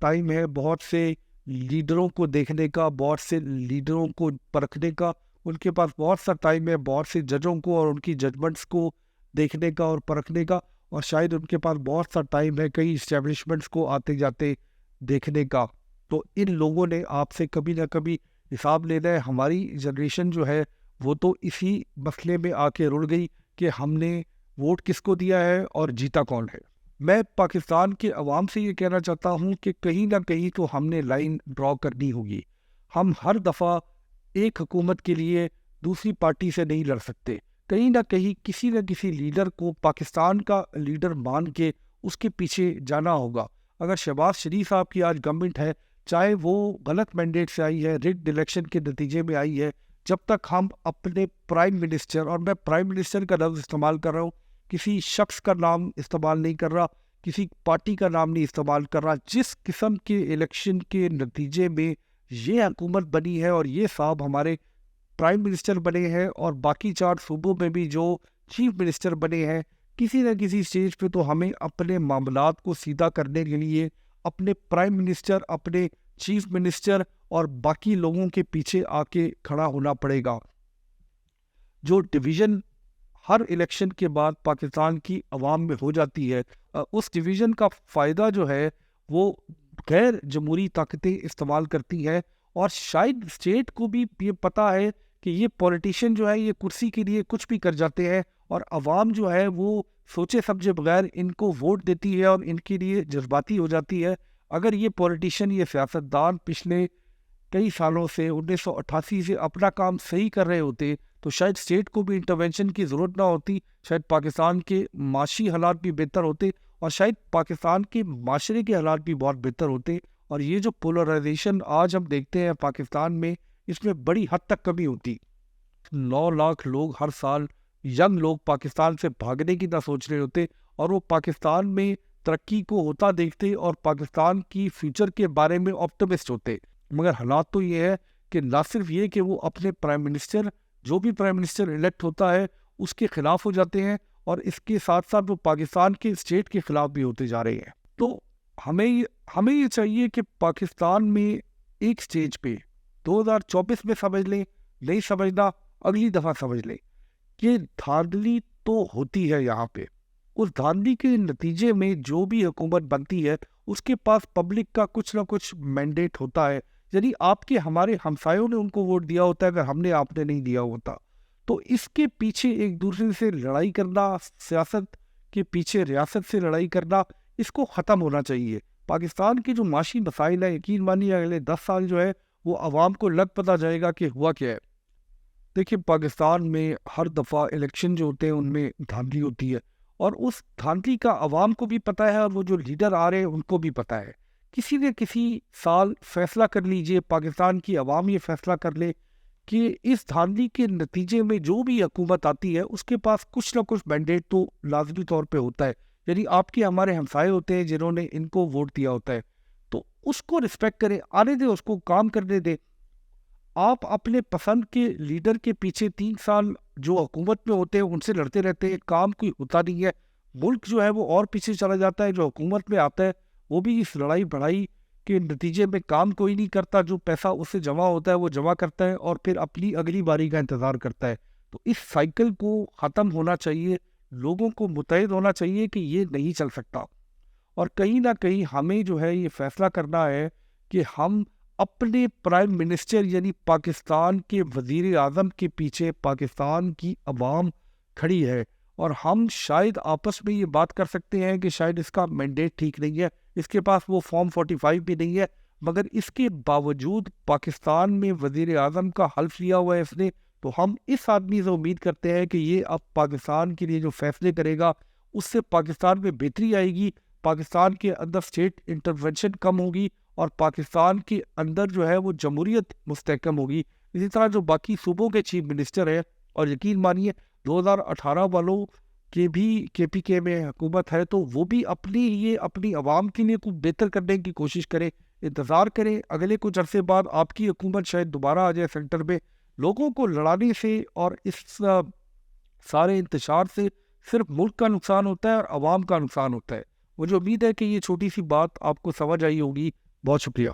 Time ہے بہت سے لیڈروں کو دیکھنے کا، بہت سے لیڈروں کو پرکھنے کا، ان کے پاس بہت سا ٹائم ہے بہت سے ججوں کو اور ان کی ججمنٹس کو دیکھنے کا اور پرکھنے کا، اور شاید ان کے پاس بہت سا ٹائم ہے کئی اسٹیبلشمنٹس کو آتے جاتے دیکھنے کا۔ تو ان لوگوں نے آپ سے کبھی نہ کبھی حساب لینا ہے۔ ہماری جنریشن جو ہے وہ تو اسی مسئلے میں آ کے رڑ گئی کہ ہم نے ووٹ کس کو دیا ہے اور جیتا کون ہے۔ میں پاکستان کے عوام سے یہ کہنا چاہتا ہوں کہ کہیں نہ کہیں تو ہم نے لائن ڈرا کرنی ہوگی۔ ہم ہر دفعہ ایک حکومت کے لیے دوسری پارٹی سے نہیں لڑ سکتے، کہیں نہ کسی لیڈر کو پاکستان کا لیڈر مان کے اس کے پیچھے جانا ہوگا۔ اگر شہباز شریف صاحب کی آج گورنمنٹ ہے، چاہے وہ غلط مینڈیٹ سے آئی ہے، رگڈ الیکشن کے نتیجے میں آئی ہے، جب تک ہم اپنے پرائم منسٹر، اور میں پرائم منسٹر کا لفظ استعمال کر رہا ہوں، کسی شخص کا نام استعمال نہیں کر رہا، کسی پارٹی کا نام نہیں استعمال کر رہا، جس قسم کے الیکشن کے نتیجے میں یہ حکومت بنی ہے اور یہ صاحب ہمارے پرائم منسٹر بنے ہیں اور باقی 4 صوبوں میں بھی جو چیف منسٹر بنے ہیں، کسی نہ کسی سٹیج پہ تو ہمیں اپنے معاملات کو سیدھا کرنے کے لیے اپنے پرائم منسٹر، اپنے چیف منسٹر اور باقی لوگوں کے پیچھے آ کے کھڑا ہونا پڑے گا۔ جو ڈویژن ہر الیکشن کے بعد پاکستان کی عوام میں ہو جاتی ہے، اس ڈویژن کا فائدہ جو ہے وہ غیر جمہوری طاقتیں استعمال کرتی ہیں، اور شاید اسٹیٹ کو بھی یہ پتہ ہے کہ یہ پولیٹیشین جو ہے یہ کرسی کے لیے کچھ بھی کر جاتے ہیں، اور عوام جو ہے وہ سوچے سمجھے بغیر ان کو ووٹ دیتی ہے اور ان کے لیے جذباتی ہو جاتی ہے۔ اگر یہ پولیٹیشین، یہ سیاستدان پچھلے کئی سالوں سے 1988 سے اپنا کام صحیح کر رہے ہوتے تو شاید اسٹیٹ کو بھی انٹرونشن کی ضرورت نہ ہوتی، شاید پاکستان کے معاشی حالات بھی بہتر ہوتے، اور شاید پاکستان کے معاشرے کے حالات بھی بہت بہتر ہوتے۔ اور یہ جو پولرائزیشن آج ہم دیکھتے ہیں پاکستان میں، اس میں بڑی حد تک کمی ہوتی۔ 9 لاکھ لوگ ہر سال، ینگ لوگ پاکستان سے بھاگنے کی نہ سوچ رہے ہوتے، اور وہ پاکستان میں ترقی کو ہوتا دیکھتے اور پاکستان کی فیوچر کے بارے میں آپٹمسٹ ہوتے۔ مگر حالات تو یہ ہے کہ نہ صرف یہ کہ وہ اپنے پرائم منسٹر، جو بھی پرائم منسٹر الیکٹ ہوتا ہے اس کے خلاف ہو جاتے ہیں، اور اس کے ساتھ ساتھ وہ پاکستان کے اسٹیٹ کے خلاف بھی ہوتے جا رہے ہیں۔ تو ہمیں یہ چاہیے کہ پاکستان میں ایک سٹیج پہ 2024 میں سمجھ لیں، نہیں سمجھنا اگلی دفعہ سمجھ لیں، کہ دھاندلی تو ہوتی ہے یہاں پہ۔ اس دھاندلی کے نتیجے میں جو بھی حکومت بنتی ہے اس کے پاس پبلک کا کچھ نہ کچھ مینڈیٹ ہوتا ہے، یعنی آپ کے ہمارے ہمسایوں نے ان کو ووٹ دیا ہوتا ہے اگر ہم نے آپ نے نہیں دیا ہوتا۔ تو اس کے پیچھے ایک دوسرے سے لڑائی کرنا، سیاست کے پیچھے ریاست سے لڑائی کرنا، اس کو ختم ہونا چاہیے۔ پاکستان کے جو معاشی مسائل ہیں، یقین مانیے اگلے 10 سال جو ہے وہ عوام کو لگ پتہ جائے گا کہ ہوا کیا ہے۔ دیکھیں، پاکستان میں ہر دفعہ الیکشن جو ہوتے ہیں ان میں دھاندلی ہوتی ہے، اور اس دھاندلی کا عوام کو بھی پتہ ہے، اور وہ جو لیڈر آ رہے ہیں ان کو بھی پتہ ہے۔ کسی نہ کسی سال فیصلہ کر لیجئے، پاکستان کی عوام یہ فیصلہ کر لے کہ اس دھاندلی کے نتیجے میں جو بھی حکومت آتی ہے اس کے پاس کچھ نہ کچھ مینڈیٹ تو لازمی طور پہ ہوتا ہے، یعنی آپ کے ہمارے ہمسائے ہوتے ہیں جنہوں نے ان کو ووٹ دیا ہوتا ہے، تو اس کو رسپیکٹ کریں، آنے دیں، اس کو کام کرنے دیں۔ آپ اپنے پسند کے لیڈر کے پیچھے 3 سال جو حکومت میں ہوتے ہیں ان سے لڑتے رہتے ہیں، کام کوئی ہوتا نہیں ہے، ملک جو ہے وہ اور پیچھے چلا جاتا ہے۔ جو حکومت میں آتا ہے وہ بھی اس لڑائی بڑھائی کے نتیجے میں کام کوئی نہیں کرتا، جو پیسہ اس سے جمع ہوتا ہے وہ جمع کرتا ہے اور پھر اپنی اگلی باری کا انتظار کرتا ہے۔ تو اس سائیکل کو ختم ہونا چاہیے، لوگوں کو متحد ہونا چاہیے کہ یہ نہیں چل سکتا، اور کہیں نہ کہیں ہمیں جو ہے یہ فیصلہ کرنا ہے کہ ہم اپنے پرائم منسٹر یعنی پاکستان کے وزیر اعظم کے پیچھے پاکستان کی عوام کھڑی ہے، اور ہم شاید آپس میں یہ بات کر سکتے ہیں کہ شاید اس کا مینڈیٹ ٹھیک نہیں ہے، اس کے پاس وہ فارم 45 بھی نہیں ہے، مگر اس کے باوجود پاکستان میں وزیر اعظم کا حلف لیا ہوا ہے اس نے، تو ہم اس آدمی سے امید کرتے ہیں کہ یہ اب پاکستان کے لیے جو فیصلے کرے گا اس سے پاکستان میں بہتری آئے گی، پاکستان کے اندر اسٹیٹ انٹرونشن کم ہوگی، اور پاکستان کے اندر جو ہے وہ جمہوریت مستحکم ہوگی۔ اسی طرح جو باقی صوبوں کے چیف منسٹر ہیں، اور یقین مانیے 2018 والوں کے بھی کے پی کے میں حکومت ہے، تو وہ بھی اپنی عوام کے لیے کچھ بہتر کرنے کی کوشش کریں، انتظار کریں، اگلے کچھ عرصے بعد آپ کی حکومت شاید دوبارہ آ جائے سینٹر میں۔ لوگوں کو لڑانے سے اور اس سارے انتشار سے صرف ملک کا نقصان ہوتا ہے اور عوام کا نقصان ہوتا ہے۔ مجھے امید ہے کہ یہ چھوٹی سی بات آپ کو سمجھ آئی ہوگی، بہت شکریہ.